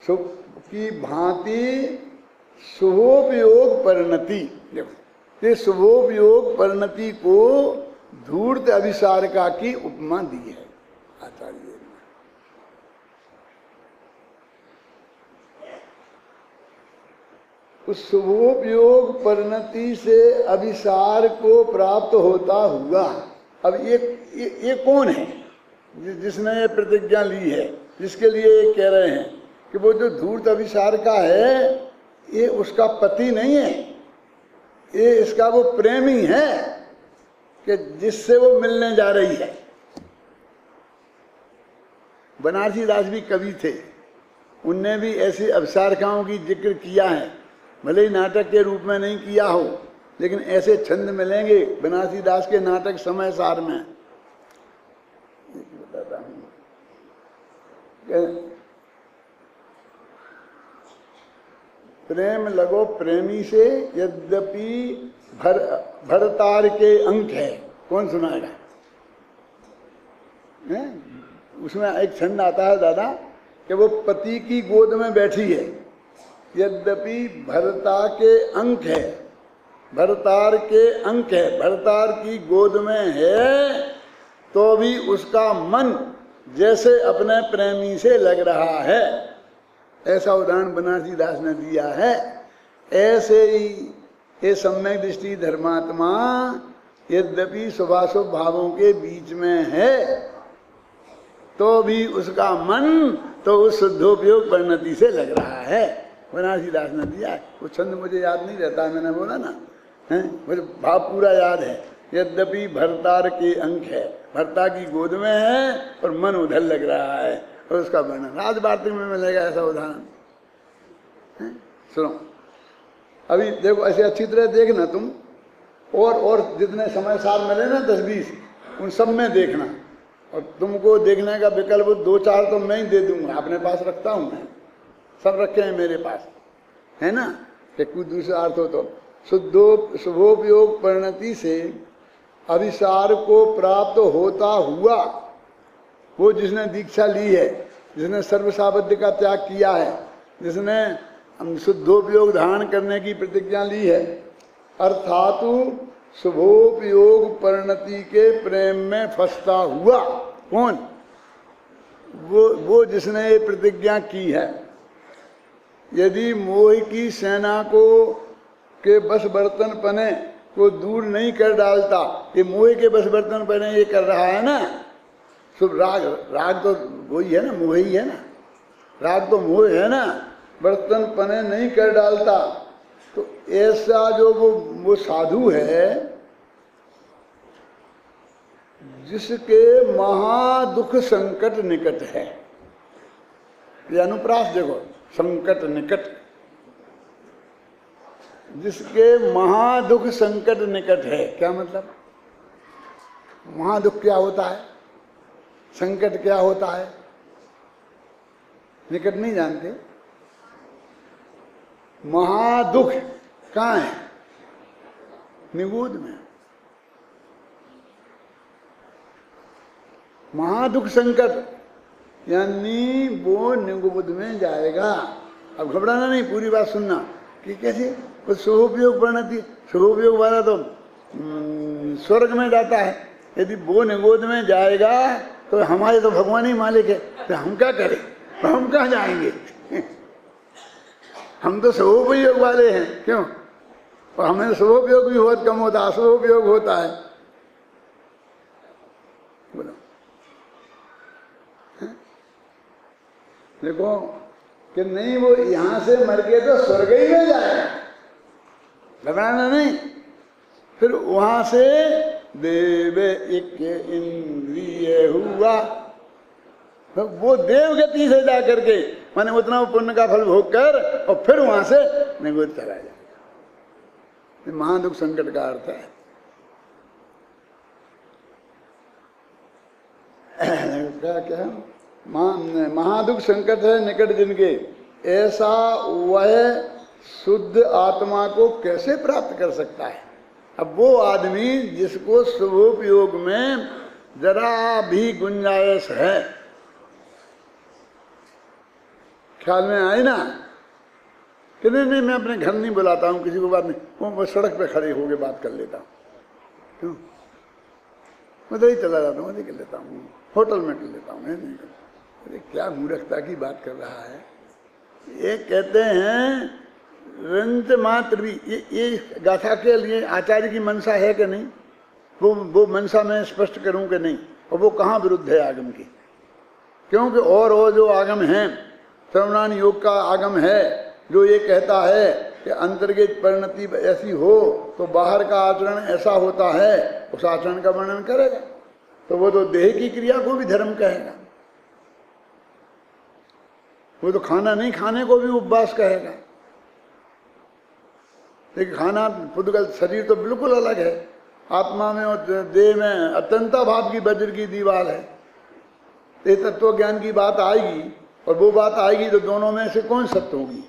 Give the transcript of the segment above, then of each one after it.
शुभ की भांति शुभोपयोग परिणति। देखो ये शुभोपयोग परिणति को धूर्त अभिसारिका की उपमा दी है आचार्य ने। उस शुभोपयोग परिणति से अभिसार को प्राप्त होता हुआ, अब ये कौन है जिसने ये प्रतिज्ञा ली है, जिसके लिए ये कह रहे हैं कि वो जो धूर्त अभिसार का है ये उसका पति नहीं है, ये इसका वो प्रेमी है कि जिससे वो मिलने जा रही है। बनारसी दास भी कवि थे, उनने भी ऐसी अभिसारिकाओं की जिक्र किया है, भले ही नाटक के रूप में नहीं किया हो, लेकिन ऐसे छंद मिलेंगे बनारसी दास के नाटक समय सार में। बताता हूँ, प्रेम लगो प्रेमी से यद्यपि भरतार के अंक है। कौन सुनाएगा? उसमें एक छंद आता है दादा कि वो पति की गोद में बैठी है, यद्यपि भरता के अंक है, भरतार के अंक है, भरतार की गोद में है, तो भी उसका मन जैसे अपने प्रेमी से लग रहा है। ऐसा उदाहरण बनारसी दास ने दिया है। ऐसे ही ये सम्यक दृष्टि धर्मात्मा यद्यपि शुभाशुभ भावों के बीच में है, तो भी उसका मन तो उस शुद्धोपयोग परिणति से लग रहा है। बनारसी दास ने दिया है। वो छंद मुझे याद नहीं रहता, मैंने बोला ना, मुझे भाव पूरा याद है। यद्यपि भरतार के अंक है, भरता की गोद में है और मन उधर लग रहा है, और उसका वर्णन आज वार्तिक में मिलेगा ऐसा उदाहरण। सुनो अभी देखो, ऐसे अच्छी तरह देखना तुम, और जितने समय साल मिले ना 10-20 उन सब में देखना, और तुमको देखने का विकल्प 2-4 तो मैं ही दे दूंगा, अपने पास रखता हूँ मैं, सब रखे हैं मेरे पास, है ना, कि कुछ दूसरा अर्थ हो तो शुभोपयोग परिणति से अभिसार को प्राप्त होता हुआ, वो जिसने दीक्षा ली है, जिसने सर्वसाबद्य का त्याग किया है, जिसने शुद्धोपयोग धारण करने की प्रतिज्ञा ली है, अर्थात शुभोपयोग परिणति के प्रेम में फंसता हुआ। कौन? वो जिसने ये प्रतिज्ञा की है। यदि मोह की सेना को के बस बर्तन पने को दूर नहीं कर डालता, ये मोह के बस बर्तन पने ये कर रहा है ना, शुभ राग तो वही है ना, मोह ही है ना, राग तो मोह है ना, बर्तन पने नहीं कर डालता, तो ऐसा जो वो साधु है जिसके महादुख संकट निकट है, ये अनुप्रास देखो, संकट निकट, जिसके महादुख संकट निकट है। क्या मतलब? महादुख क्या होता है, संकट क्या होता है, निकट नहीं जानते। महादुख कहाँ है? निगूढ़ में। महादुख संकट यानी वो निगूढ़ में जाएगा। अब घबराना नहीं, पूरी बात सुनना कि कैसे उस शुभोपयोग परिणति, शुभोपयोग वाला तो स्वर्ग में जाता है, यदि वो निगोद में जाएगा तो हमारे तो भगवान ही मालिक है, तो हम क्या करें, तो हम कहाँ जाएंगे? हम तो शुभोपयोग वाले हैं, क्यों? और हमें शुभोपयोग भी बहुत कम होता है, अशुभोपयोग होता है। बोलो देखो कि नहीं, वो यहां से मर के तो स्वर्ग ही में जाएगा, घबराना नहीं। फिर वहां से देव एक इंद्रिय हुआ, तो वो देव गति से जा करके माने उतना पुण्य का फल भोग कर और फिर वहां से निगुत चला जाएगा। महादुख संकट का अर्थ है। क्या महादुख संकट है निकट जिनके, ऐसा वह शुद्ध आत्मा को कैसे प्राप्त कर सकता है? अब वो आदमी जिसको शुभोपयोग में जरा भी गुंजाइश है, ख्याल में आए ना कि नहीं मैं अपने घर नहीं बुलाता हूँ किसी को, बात नहीं, वो सड़क पे खड़े होके बात कर लेता हूँ। क्यों? मैं तो ही चला जाता हूँ, कर लेता हूँ, होटल में कर लेता हूँ, नहीं कर। अरे क्या मूर्खता की बात कर रहा है। ये कहते हैं रंत मात्र भी, ये गाथा के लिए आचार्य की मनसा है कि नहीं, वो मनसा मैं स्पष्ट करूं कि नहीं, और वो कहाँ विरुद्ध है आगम की। क्योंकि और जो आगम है, श्रवणान योग का आगम है जो ये कहता है कि अंतर्गत परिणति ऐसी हो तो बाहर का आचरण ऐसा होता है, उस आचरण का वर्णन करेगा। तो वो तो देह की क्रिया को भी धर्म कहेगा, वो तो खाना नहीं खाने को भी उपवास कहेगा। लेकिन खाना पुद्गल शरीर तो बिल्कुल अलग है, आत्मा में और देह में अत्यंता भाव की वज्र की दीवार है। ये तत्व ज्ञान की बात आएगी, और वो बात आएगी तो दोनों में से कौन सत्य होगी,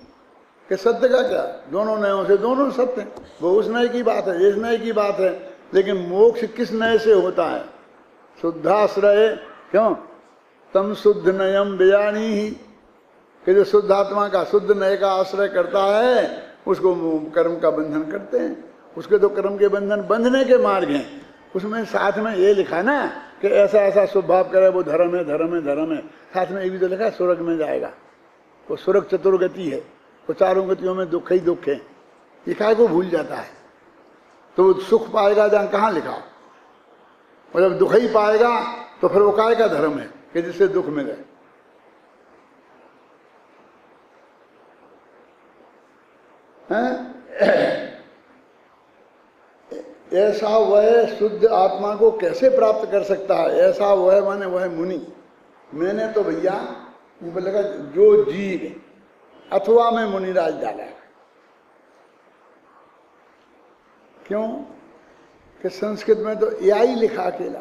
कि सत्य का क्या, दोनों नयों से दोनों सत्य हैं। वो उस नय की बात है, इस नय की बात है। लेकिन मोक्ष किस नय से होता है? शुद्धाश्रय, क्यों तम शुद्ध नयम बेजानी ही, कि जो शुद्ध आत्मा का शुद्ध नय का आश्रय करता है उसको कर्म का बंधन करते हैं। उसके तो कर्म के बंधन बंधने के मार्ग हैं। उसमें साथ में ये लिखा ना कि ऐसा ऐसा स्वभाव करे वो धर्म है, धर्म है, धर्म है। साथ में ये भी तो लिखा स्वर्ग में जाएगा। वो स्वर्ग चतुर्गति है, वो चारों गतियों में दुख ही दुख है। ये काय को भूल जाता है, तो वो सुख पाएगा जहाँ कहाँ लिखा। और जब दुख ही पाएगा तो फिर वो काय का धर्म है कि जिससे दुख मिले। ऐसा वह शुद्ध आत्मा को कैसे प्राप्त कर सकता है? ऐसा वह माने वह मुनि। मैंने तो भैया ऊपर लगा जो जीव, अथवा में मुनिराज डाला है। क्यों कि संस्कृत में तो या ही लिखा अकेला,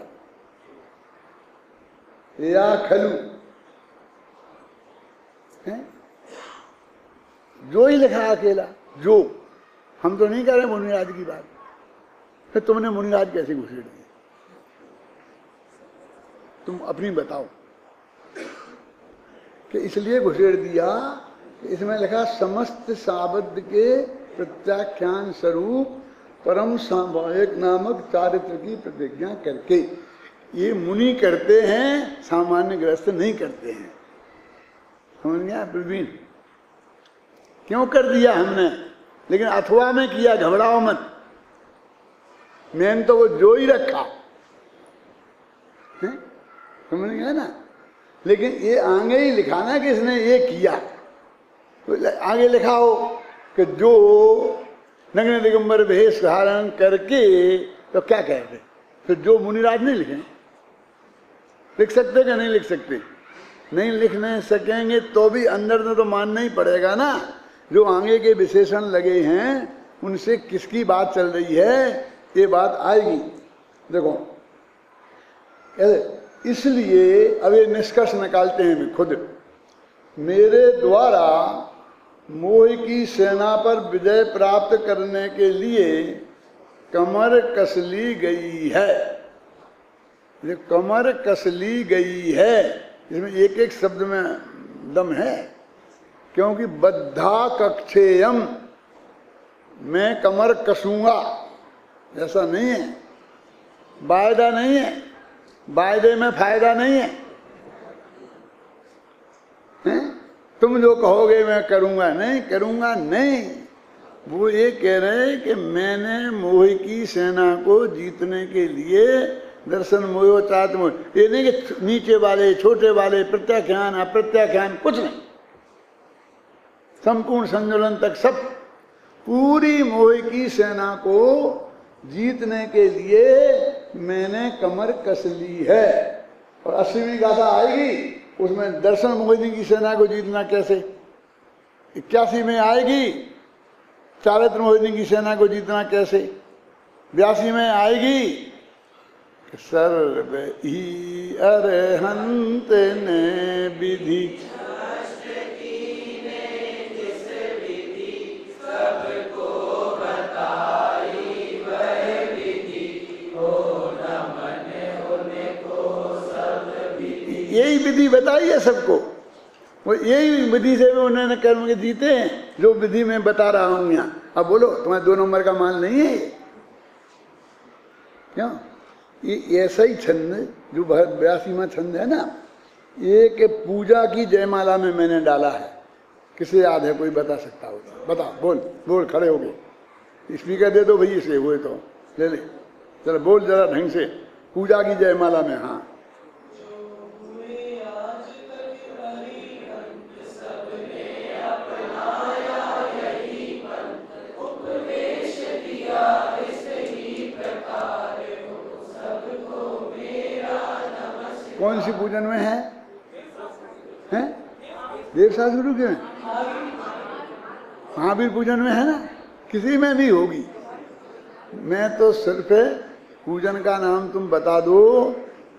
या खलु है, जो ही लिखा अकेला। जो हम तो नहीं कह रहे मुनिराज की बात। फिर तुमने मुनिराज कैसे घुसेड़ दिए? तुम अपनी बताओ कि इसलिए घुसेड़ दिया कि इसमें लिखा समस्त साबद्ध के प्रत्याख्यान स्वरूप परम साम्भाविक नामक चारित्र की प्रतिज्ञा करके। ये मुनि करते हैं, सामान्य गृहस्थ नहीं करते हैं। समझ गया प्रवीण? क्यों कर दिया हमने? लेकिन अथवा में किया, घबराओ मत। मैंने तो वो जो ही रखा है, समझ गया ना। लेकिन ये आगे ही लिखा ना कि इसने ये किया। तो आगे लिखा हो कि जो नग्न दिगंबर भेष धारण करके, तो क्या कहते? फिर जो मुनिराज नहीं लिखे, लिख सकते क्या नहीं लिख सकते? नहीं लिखने सकेंगे तो भी अंदर में तो मानना ही पड़ेगा ना। जो आगे के विशेषण लगे हैं उनसे किसकी बात चल रही है, ये बात आएगी। देखो इसलिए अब ये निष्कर्ष निकालते हैं भी खुद। मेरे द्वारा मोह की सेना पर विजय प्राप्त करने के लिए कमर कस ली गई है। ये कमर कस ली गई है, इसमें एक एक शब्द में दम है। क्योंकि बद्धा कक्षेयम, मैं कमर कसूंगा, ऐसा नहीं है। वायदा नहीं है, वायदे में फायदा नहीं है। तुम जो कहोगे मैं करूंगा, नहीं करूंगा नहीं। वो ये कह रहे हैं कि मैंने मोह की सेना को जीतने के लिए दर्शन मोह चात मोह, ये नहीं कि नीचे वाले छोटे वाले प्रत्याख्यान अप्रत्याख्यान कुछ नहीं, संपूर्ण संजुलन तक सब, पूरी मोह की सेना को जीतने के लिए मैंने कमर कस ली है। और 80वीं गाथा आएगी, उसमें दर्शन मोहिनी की सेना को जीतना कैसे। 81 में आएगी चारित्र मोहिनी की सेना को जीतना कैसे। 82 में आएगी सर्व ही अरहंत ने विधि, यही विधि बताई है सबको। वो यही विधि से भी उन्होंने कर्म के जीते हैं, जो विधि में बता रहा हूं यहाँ। अब बोलो, तुम्हारे 2 नंबर का माल नहीं है ये? क्यों? ये ऐसा ही छंद जो 82वां छंद है ना, ये कि पूजा की जयमाला में मैंने डाला है। किसे याद है? कोई बता सकता हो? बता, बोल बोल, खड़े हो गए। स्पीकर दे दो भाई इसे, हुए तो ले ले। चलो बोल जरा ढंग से, पूजा की जयमाला में। हाँ, कौन सी पूजन में है? हैं? देव शास्त्र के महावीर पूजन में है ना, किसी में भी होगी। मैं तो सिर्फ पूजन का नाम तुम बता दो,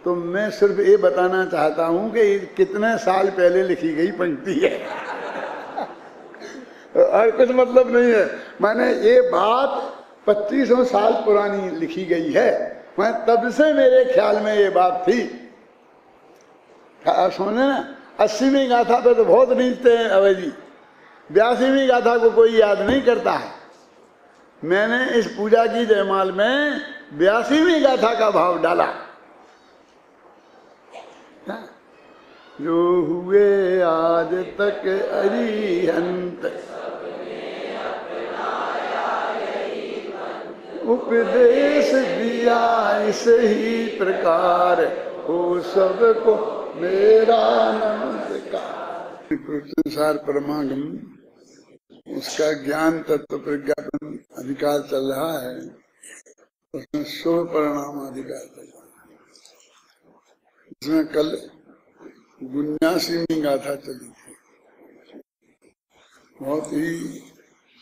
तो मैं सिर्फ ये बताना चाहता हूं कि ये कितने साल पहले लिखी गई पंक्ति है और कुछ मतलब नहीं है। मैंने ये बात 2500 साल पुरानी लिखी गई है। मैं तब से मेरे ख्याल में ये बात थी। सुने ना, 80वीं गाथा पे तो बहुत नीचते हैं अवय जी, 82वीं गाथा को कोई याद नहीं करता है। मैंने इस पूजा की जयमाल में 82वीं गाथा का भाव डाला। जो हुए आज तक अरिहंत, उपदेश दिया इस ही प्रकार, हो सबको मेरा नमस्कार। संसार परमागम, उसका ज्ञान तत्व प्रज्ञापन अधिकार चल रहा है, उसमें शुभ परिणाम अधिकार चल रहा है। इसमें कल 79वीं गाथा चली थी, बहुत ही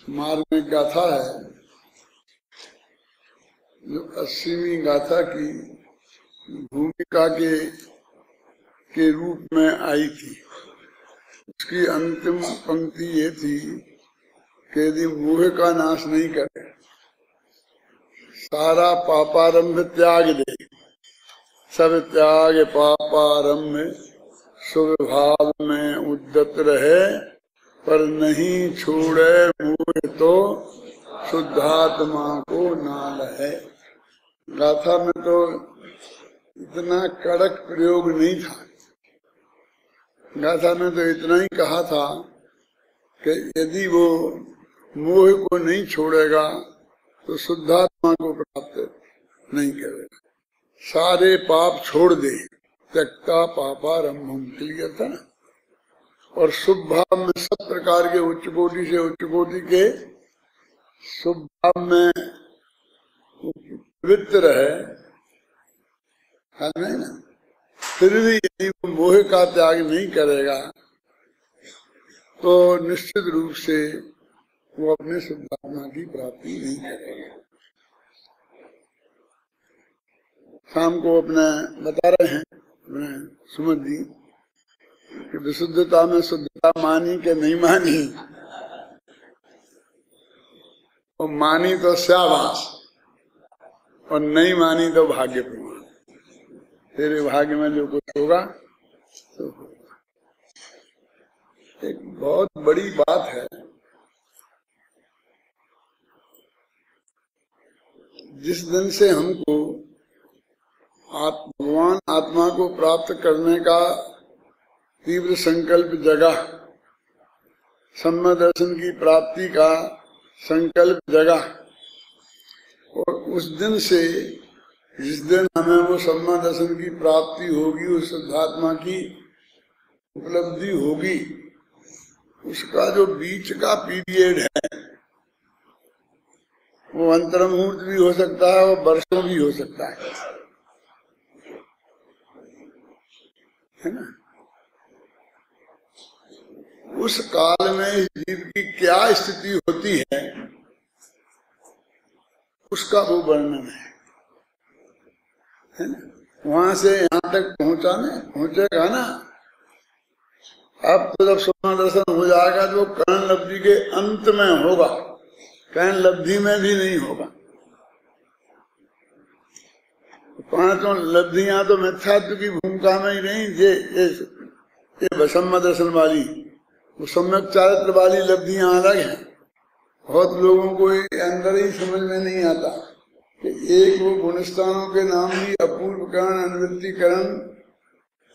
मार्मिक गाथा है, जो 80वीं गाथा की भूमिका के रूप में आई थी। उसकी अंतिम पंक्ति ये थी कि यदि मोह का नाश नहीं करे, सारा पापारंभ त्याग दे, सब त्याग पापारंभ, स्वभाव में उद्यत रहे, पर नहीं छोड़े मोह तो शुद्धात्मा को नाल है। गाथा में तो इतना कड़क प्रयोग नहीं था। गाथा ने तो इतना ही कहा था कि यदि वो मोह को नहीं छोड़ेगा तो शुद्धात्मा को प्राप्त नहीं करेगा। सारे पाप छोड़ दे, त्यक्ता पापारंभम, क्लियर था ना। और शुभ भाव में सब प्रकार के उच्च कोटि से उच्च कोटि के शुभ भाव में पवित्र है नहीं ना। फिर भी यदि वो मोह का त्याग नहीं करेगा तो निश्चित रूप से वो अपने शुद्धात्मा की प्राप्ति नहीं करेगा। शाम को अपने बता रहे हैं अपने सुमन जी कि विशुद्धता में शुद्धता मानी के नहीं मानी, और मानी तो शाबाश, और नहीं मानी तो भाग्य प्रमाण। तेरे भाग्य में जो कुछ होगा तो होगा। एक बहुत बड़ी बात है, जिस दिन से हमको भगवान आत्मा को प्राप्त करने का तीव्र संकल्प जगा, सम्य दर्शन की प्राप्ति का संकल्प जगा, और उस दिन से जिस दिन हमें वो सम्य दर्शन की प्राप्ति होगी, उस शुद्धात्मा की उपलब्धि होगी, उसका जो बीच का पीरियड है वो अंतर्मुहूर्त भी हो सकता है और वर्षों भी हो सकता है ना। उस काल में इस जीव की क्या स्थिति होती है उसका वो वर्णन है ना। वहां से यहाँ तक पहुंचेगा ना। अब तो जब स्वप्न दर्शन हो जाएगा जो कर्ण लब्धि के अंत में होगा, कर्ण लब्धि में भी नहीं होगा। पांचों लब्धियां तो मिथ्यात्व की भूमिका में ही नहीं, ये ये भसम्मा दर्शन वाली, वो सम्यक चारित्र वाली लब्धियां अलग हैं। बहुत लोगों को ये अंदर ही समझ में नहीं आता कि एक वो गुणस्थानों के नाम भी अपूर्वकरण अनुवृत्तिकरण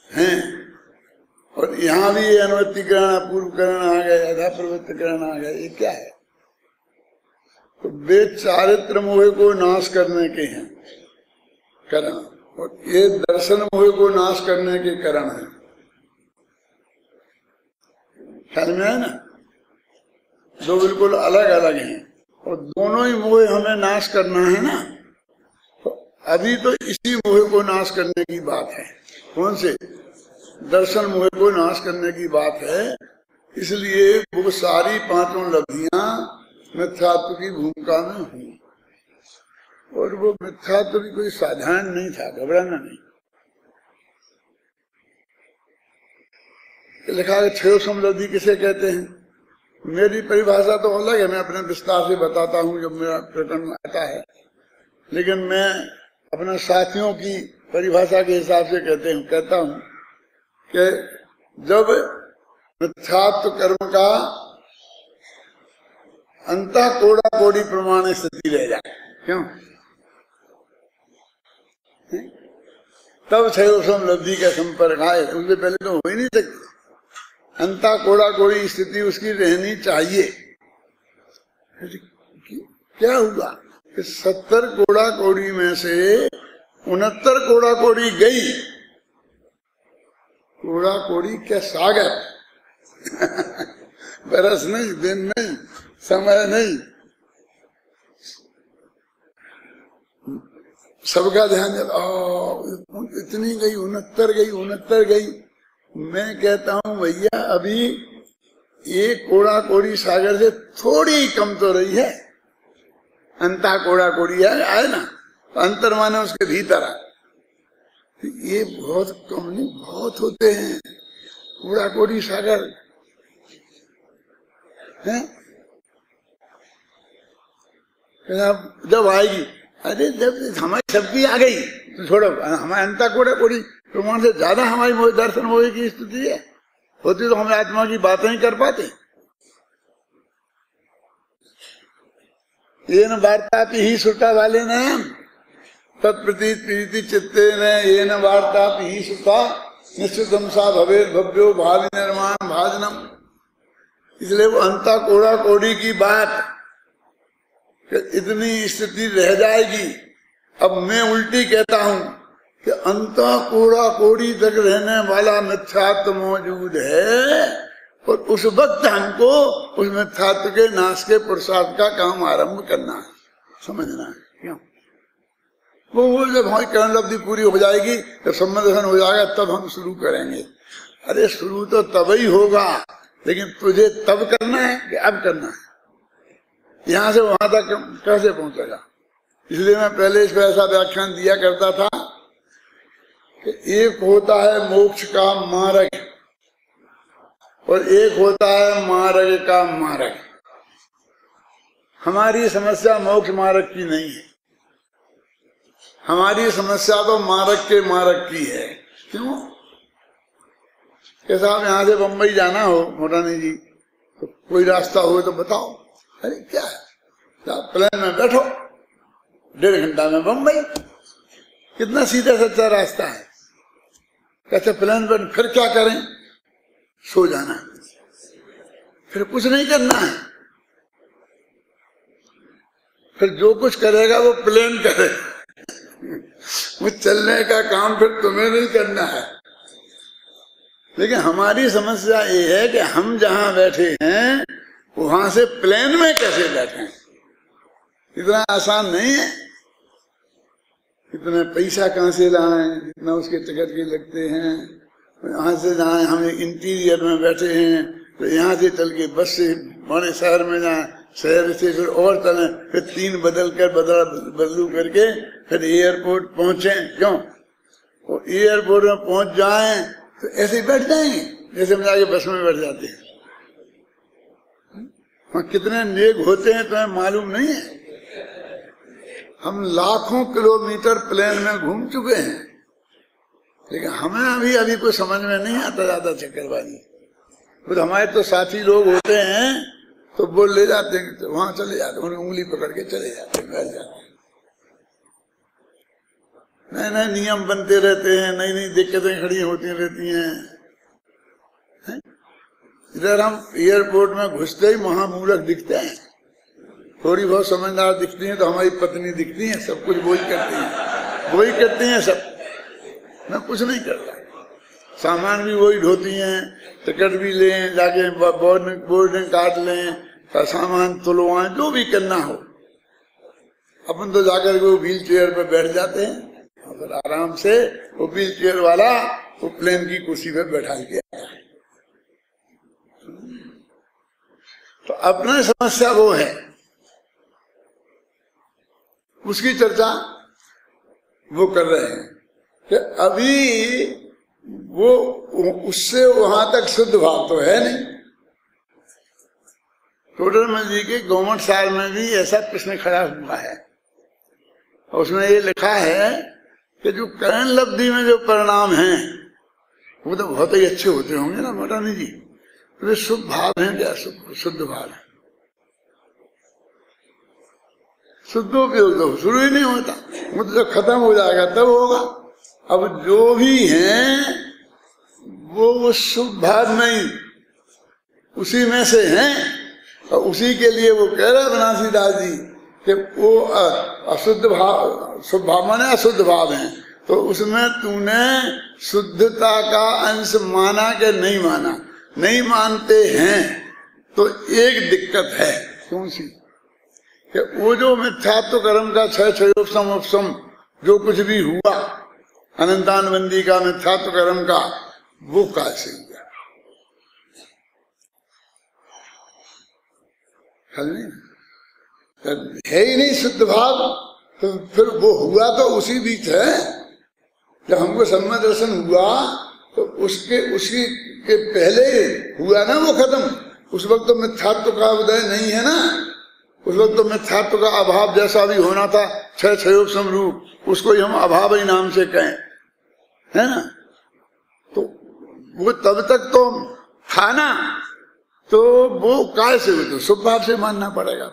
हैं, और यहाँ भी ये अनुवृत्तिकरण अपूर्वकरण आ गए, अधा प्रवृत्तिकरण आ गए। ये क्या है? तो वे चारित्र मोह को नाश करने के हैं करण, और ये दर्शन मोह को नाश करने के करण है। ख्याल में है ना? दो बिल्कुल अलग अलग हैं, और दोनों ही मोह हमें नाश करना है ना। तो अभी तो इसी मोह को नाश करने की बात है। कौन से? दर्शन मोह को नाश करने की बात है। इसलिए वो सारी पांचों लब्धियां मिथ्यात्व की भूमिका में हुई, और वो मिथ्यात्व भी कोई साधारण नहीं था, घबराना नहीं। लिखा है छह समलब्धि किसे कहते हैं? मेरी परिभाषा तो अलग है, मैं अपने विस्तार से बताता हूँ जब मेरा प्रकरण आता है, लेकिन मैं अपने साथियों की परिभाषा के हिसाब से कहता हूँ कि जब मिथ्यात्व कर्म का अंतः कोड़ा कोड़ी प्रमाण स्थिति रह जाए, क्यों? तब छह समलब्धि का संपर्क आए, उससे पहले तो हो ही नहीं सकती। अंता कोड़ा कोड़ी स्थिति उसकी रहनी चाहिए। क्या हुआ कि 70 कोड़ा कोड़ी में से 69 कोड़ा कोड़ी गई। कोड़ा कोड़ी क्या सागर बरस नहीं, दिन नहीं, समय नहीं, सबका ध्यान इतनी गई, 69 गई। मैं कहता हूं भैया अभी एक कोड़ा कोड़ी सागर से थोड़ी कम तो रही है। अंता कोड़ा कोड़ी आए ना, तो अंतर माने उसके भीतर आ, ये बहुत कम नहीं, बहुत होते हैं कोड़ा कोड़ी सागर है। जब आएगी, अरे जब हमारी सबकी आ गई तो छोड़ो, हमारे अंता कोड़ा कोड़ी प्रमाण से ज्यादा हमारी मोह दर्शन मोह की स्थिति है होती तो हम आत्मा की बातें ही कर पाते। ये न वार्ता ही श्रुता वाले न तत्प्रति प्रीति चित्ते न ये न वार्ता ही श्रुता निश्चितम सा भवे भव्यो भावी निर्माण भाजनम। इसलिए वो अंता कोड़ा कोड़ी की बात इतनी स्थिति रह जाएगी। अब मैं उल्टी कहता हूं कि अंता कोड़ा कोड़ी तक रहने वाला मिथ्यात्व मौजूद है, और उस वक्त हमको उस मिथ्यात्व के नाश के पुरुषार्थ का काम आरंभ करना है, समझना है। क्यों? वो जब हमारी कर्ण लब्धि पूरी हो जाएगी, जब संबंधन हो जाएगा, तब हम शुरू करेंगे। अरे शुरू तो तब ही होगा, लेकिन तुझे तब करना है कि अब करना है? यहां से वहां तक कैसे पहुंचेगा? इसलिए मैं पहले इस पर ऐसा व्याख्यान दिया करता था कि एक होता है मोक्ष का मार्ग और एक होता है मार्ग का मार्ग। हमारी समस्या मोक्ष मार्ग की नहीं है, हमारी समस्या तो मार्ग की है। क्यों? कि साहब यहां से बंबई जाना हो मोरानी जी, तो कोई रास्ता हो तो बताओ। अरे क्या है, प्लेन में बैठो, 1.5 घंटा में बंबई, कितना सीधा सच्चा रास्ता है। कहते प्लेन पर फिर क्या करें? सो जाना, फिर कुछ नहीं करना है। फिर जो कुछ करेगा वो प्लेन करे, वो चलने का काम फिर तुम्हें नहीं करना है। लेकिन हमारी समस्या ये है कि हम जहां बैठे हैं वहां से प्लेन में कैसे बैठे। इतना आसान नहीं है। इतना पैसा कहाँ से लाएं, जितना उसके टिकट के लगते हैं, यहाँ से जाए। हम इंटीरियर में बैठे हैं तो यहाँ से चल के बस से बड़े शहर में जाए, शहर से फिर और चले, फिर 3 बदलू करके फिर एयरपोर्ट पहुंचे। क्यों? वो एयरपोर्ट में पहुंच जाएं तो ऐसे ही बैठ जाएंगे जैसे हम जाके बस में बैठ जाते हैं। वहाँ कितने नेक होते हैं तुम्हें मालूम नहीं है। हम लाखों किलोमीटर प्लेन में घूम चुके हैं, लेकिन हमें अभी कुछ समझ में नहीं आता ज्यादा चक्करबाजी। फिर हमारे तो साथी लोग होते हैं तो बोल ले जाते हैं, तो वहां चले जाते हैं, उंगली पकड़ के चले जाते हैं, बैठ जाते हैं। नए नए नियम बनते रहते हैं, नई नई दिक्कतें खड़ी होती रहती हैं। इधर हम एयरपोर्ट में घुसते ही महामूर्ख दिखते हैं, थोड़ी बहुत समझदार दिखती हैं तो हमारी पत्नी दिखती है, सब कुछ वही करती हैं, वही करती हैं सब। मैं कुछ नहीं करता, सामान भी वही ढोती हैं, टिकट भी लें, जाके बोर्डिंग कार्ड लें, सामान तुलवाएं, जो भी करना हो। अपन तो जाकर के वो व्हील चेयर पर बैठ जाते हैं और फिर आराम से वो व्हील चेयर वाला वो प्लेन की कुर्सी पे बैठा के आया। तो अपना समस्या वो है, उसकी चर्चा वो कर रहे हैं कि अभी वो उससे वहां तक शुद्ध भाव तो है नहीं। टोडरमल जी के गवर्नमेंट साल में भी ऐसा प्रश्न खड़ा हुआ है और उसमें ये लिखा है कि जो करण लब्धि में जो परिणाम हैं वो तो बहुत ही अच्छे होते होंगे ना मोटानी जी, वे शुभ भाव हैं क्या? शुद्ध भाव है। शुद्धोपयोग तो शुरू ही नहीं होता, वो तो जब खत्म हो जाएगा तब होगा। अब जो भी हैं वो शुभ भाव नहीं, उसी में से हैं, और उसी के लिए वो कह रहे बनारसी दास जी कि वो अशुद्ध भाव, शुभ भाव माने अशुद्ध भाव हैं, तो उसमें तूने शुद्धता का अंश माना कि नहीं माना? नहीं मानते हैं तो एक दिक्कत है। कौन सी? कि वो जो मिथ्यात्व कर्म का क्षयोपम उपशम जो कुछ भी हुआ अनंतानबंदी का मिथ्यात्व कर्म का, वो कैसे हुआ? है ही नहीं शुद्ध भाव, तो फिर वो हुआ तो उसी बीच है। जब हमको सम्य दर्शन हुआ तो उसी के पहले हुआ ना वो खत्म। उस वक्त तो मिथ्यात्व का उदय नहीं है ना, उस वक्त तो मिथ्यात्व का अभाव जैसा भी होना था, क्षयोग समरूप, उसको ही हम अभाव ही नाम से कहें, है ना। तो वो तब तक तो था ना, तो वो काय से हो, तो शुभ भाव से मानना पड़ेगा।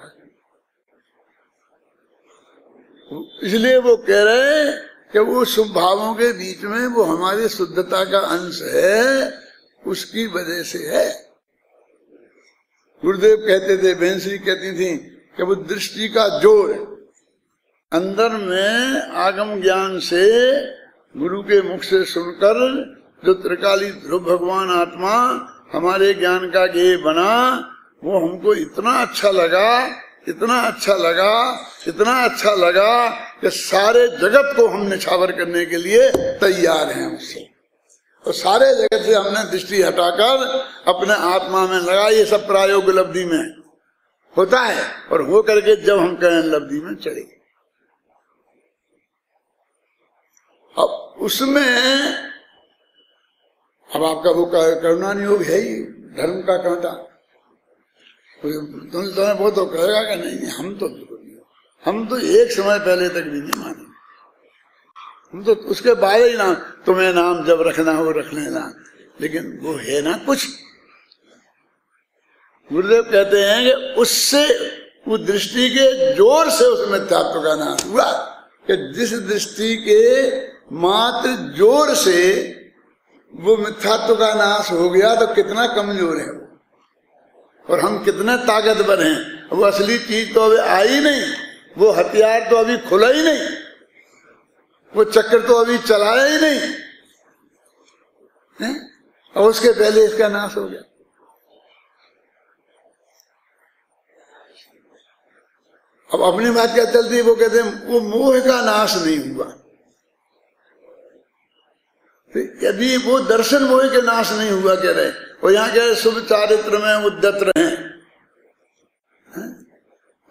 इसलिए वो कह रहे कि वो शुभ भावों के बीच में वो हमारी शुद्धता का अंश है, उसकी वजह से है। गुरुदेव कहते थे, बहनश्री कहती थी कि वो दृष्टि का जोर अंदर में आगम ज्ञान से गुरु के मुख से सुनकर जो त्रिकाली ध्रुव भगवान आत्मा हमारे ज्ञान का गेय बना, वो हमको इतना अच्छा लगा, इतना अच्छा लगा, इतना अच्छा लगा कि सारे जगत को हम निछावर करने के लिए तैयार हैं उससे। और सारे जगत से हमने दृष्टि हटाकर अपने आत्मा में लगा। ये सब प्रायोग लब्धि में होता है, और हो करके जब हम करें लब्धि में चढ़े, अब उसमें अब आपका वो करुणा योग है ही, धर्म का कहता तुम्हें बहुत तो कहेगा कि नहीं, हम तो एक समय पहले तक भी नहीं माने, हम तो उसके बाद ही ना तुम्हें नाम जब रखना हो रख लेना, लेकिन वो है ना कुछ। गुरुदेव कहते हैं कि उससे वो दृष्टि के जोर से उस मिथ्यात्व का नाश हुआ, कि जिस दृष्टि के मात्र जोर से वो मिथ्यात्व का नाश हो गया तो कितना कमजोर है वो, और हम कितने ताकतवर हैं। वो असली चीज तो अभी आई नहीं, वो हथियार तो अभी खुला ही नहीं, वो चक्र तो अभी चलाया ही नहीं है? और उसके पहले इसका नाश हो गया। अब अपनी बात क्या चलती है, वो कहते हैं वो मोह का नाश नहीं हुआ। तो यदि वो दर्शन मोह के नाश नहीं हुआ कह रहे, और यहाँ कह रहे शुभ चारित्र में उद्यत रहे,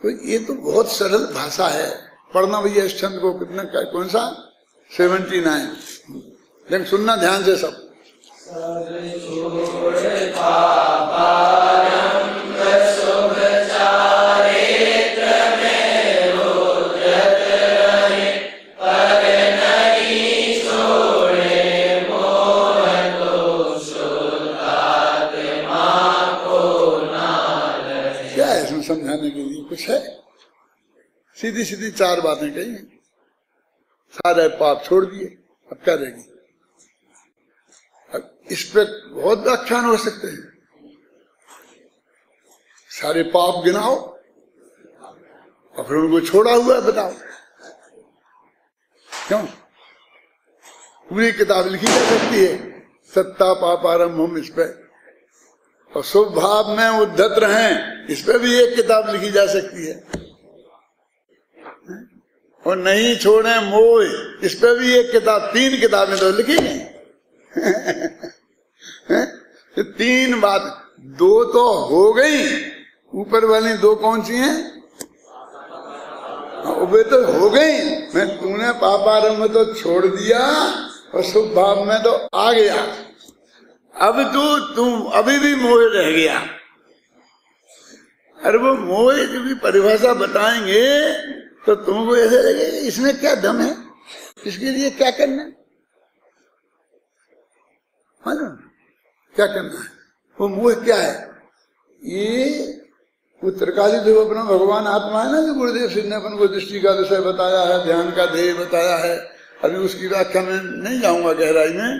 तो ये तो बहुत सरल भाषा है। पढ़ना भैया इस छंद को, कितना कौन सा 79, लेकिन सुनना ध्यान से सब। उसमें समझाने के लिए कुछ है? सीधी सीधी 4 बातें कही, सारे पाप छोड़ दिए, अब क्या रहेगी? अब इस पे बहुत व्याख्यान हो सकते हैं। सारे पाप गिनाओ और फिर उनको छोड़ा हुआ बताओ। क्यों? पूरी किताब लिखी जा सकती है सत्ता पापारंभ हम इस पे, और शुभ भाव में उद्धत रहें इस पे भी एक किताब लिखी जा सकती है, और नहीं छोड़े मोह इस पे भी एक किताब, 3 किताबें तो लिखी गई। 3 बात, 2 तो हो गई, ऊपर वाली 2 कौन सी हैं? वे तो हो गई। मैं तूने पापारंभ में तो छोड़ दिया और शुभ भाव में तो आ गया, अब तुम अभी भी मोह रह गया। अरे वो मोह की भी परिभाषा बताएंगे तो तुमको ऐसे लगेगा इसमें क्या दम है, इसके लिए क्या करना है, मालूम क्या करना है? वो मोह क्या है? ये उत्तरकाली देव अपना भगवान आत्मा है ना, जो गुरुदेव सिंह ने अपन को दृष्टि का विषय बताया है, ध्यान का ध्येय बताया है। अभी उसकी व्याख्या में नहीं जाऊंगा गहराई में,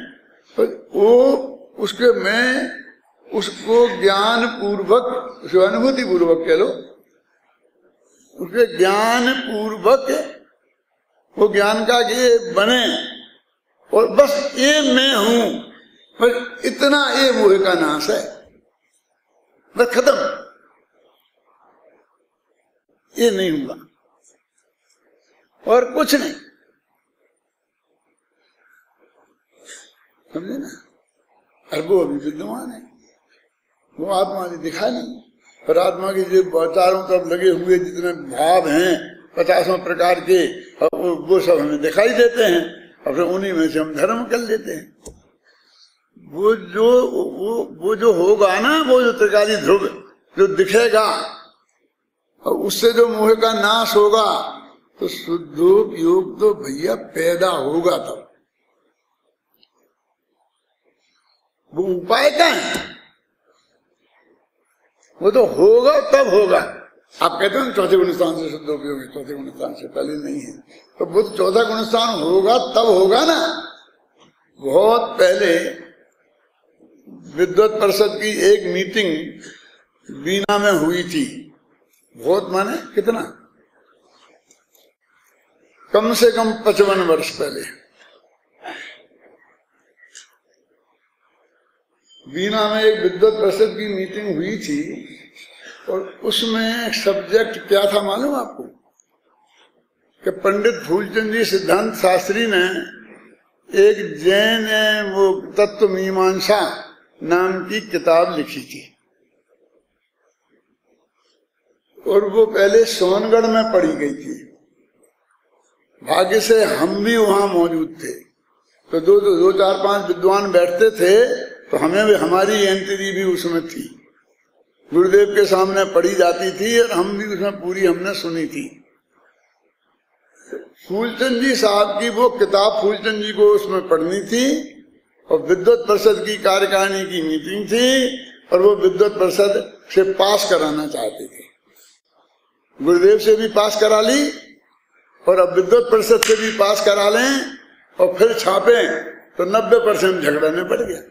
तो वो उसके मैं उसको ज्ञान पूर्वक, उसको अनुभूति पूर्वक कह लो, उसके ज्ञान पूर्वक वो ज्ञान का ये बने, और बस ये मैं हूं, बस इतना ये मोह का नाश है, बस खत्म। ये नहीं हुआ और कुछ नहीं, समझे ना? और वो अभी विद्यमान है, वो आत्मा ने दिखा नहीं, पर आत्मा के जो चारों तरफ लगे हुए जितने भाव हैं 50 प्रकार के, वो सब हमें दिखाई देते हैं, और फिर उन्हीं में से हम धर्म कर लेते हैं। वो जो होगा ना, वो जो त्रिकाली ध्रुव जो दिखेगा, और उससे जो मोह का नाश होगा, तो शुद्धोप योग तो भैया पैदा होगा तब। वो उपाय क्या है? वो तो होगा तब होगा। आप कहते हैं चौथे गुणस्थान से शुद्धोपयोग है, चौथे गुणस्थान से पहले नहीं है, तो वो चौथा गुणस्थान होगा तब होगा ना। बहुत पहले विद्वत परिषद की एक मीटिंग बीना में हुई थी, बहुत माने कितना, कम से कम 55 वर्ष पहले बीना में एक विद्वत परिषद की मीटिंग हुई थी, और उसमें सब्जेक्ट क्या था मालूम आपको? कि पंडित फूलचंद जी सिद्धांत शास्त्री ने एक जैन वो तत्व मीमांसा नाम की किताब लिखी थी, और वो पहले सोनगढ़ में पढ़ी गई थी। भाग्य से हम भी वहां मौजूद थे, तो दो 4-5 विद्वान बैठते थे, तो हमें भी, हमारी एंट्री भी उसमें थी, गुरुदेव के सामने पढ़ी जाती थी, और हम भी उसमें पूरी हमने सुनी थी। फूलचंद जी साहब की वो किताब फूलचंद जी को उसमें पढ़नी थी, और विद्वत परिषद की कार्यकारिणी की मीटिंग थी, और वो विद्वत परिषद से पास कराना चाहते थे। गुरुदेव से भी पास करा ली, और अब विद्वत परिषद से भी पास करा लें, और फिर छापें, तो 90% झगड़ा में पड़ गया।